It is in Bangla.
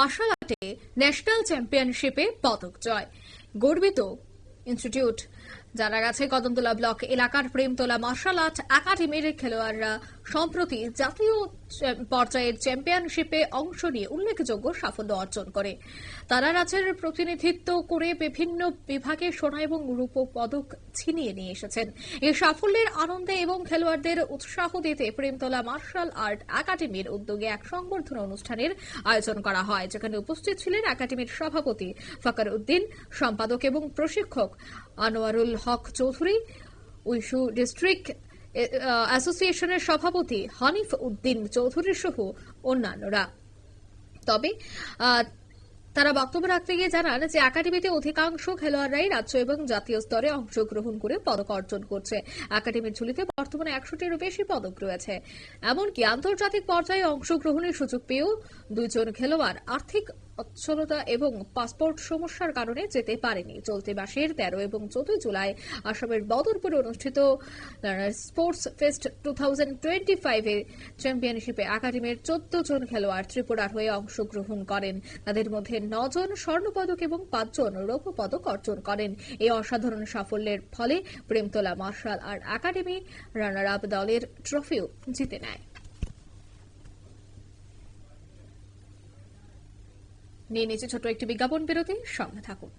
মার্শাল আর্টে ন্যাশনাল চ্যাম্পিয়নশিপে পদক জয়। গর্বিত ইনস্টিটিউট। জানা গেছে, কদমতলা ব্লক এলাকার প্রেমতলা মার্শাল আর্ট একাডেমির খেলোয়াড়রা সম্প্রতি জাতীয় পর্যায়ের চ্যাম্পিয়নশিপে অংশ নিয়ে উল্লেখযোগ্য সাফল্য অর্জন করে। তারা রাজ্যের প্রতিনিধিত্ব করে বিভিন্ন বিভাগে সোনা এবং রূপো পদক ছিনিয়ে নিয়ে এসেছেন। এই সাফল্যের আনন্দে এবং খেলোয়াড়দের উৎসাহ দিতে প্রেমতলা মার্শাল আর্ট একাডেমির উদ্যোগে এক সংবর্ধনা অনুষ্ঠানের আয়োজন করা হয়, যেখানে উপস্থিত ছিলেন একাডেমির সভাপতি ফকর উদ্দিন, সম্পাদক এবং প্রশিক্ষক আনোয়ারুল হক চৌধুরী, উইশু ডিস্ট্রিক্ট অ্যাসোসিয়েশনের সভাপতি হানিফ উদ্দিন চৌধুরী সহ অন্যান্যরা। তবে তারা বক্তব্য রাখতে গিয়ে জানান যে একাডেমিতে অধিকাংশ খেলোয়াড়রাই রাজ্য এবং জাতীয় স্তরে অংশগ্রহণ করে পদক অর্জন করছে। একাডেমির ঝুলিতে বর্তমানে 100টিরও বেশি পদক রয়েছে। এমনকি আন্তর্জাতিক পর্যায়ে অংশগ্রহণের সুযোগ পেয়েও 2 জন খেলোয়াড় আর্থিক অচ্ছলতা এবং পাসপোর্ট সমস্যার কারণে যেতে পারেনি। চলতি মাসের 13 এবং 14 জুলাই আসামের বদরপুরে অনুষ্ঠিত স্পোর্টস ফেস্ট 2025 এর চ্যাম্পিয়নশিপে একাডেমির 14 জন খেলোয়াড় ত্রিপুরার হয়ে অংশগ্রহণ করেন। তাদের মধ্যে 9 জন স্বর্ণপদক এবং 5 জন রৌপ্য পদক অর্জন করেন। এই অসাধারণ সাফল্যের ফলে Premtala martial art academy runner up দলের ট্রফিও জিতে নেয়। নিয়ে নিচে ছোট একটি বিজ্ঞাপন বিরতি, সঙ্গে থাকুন।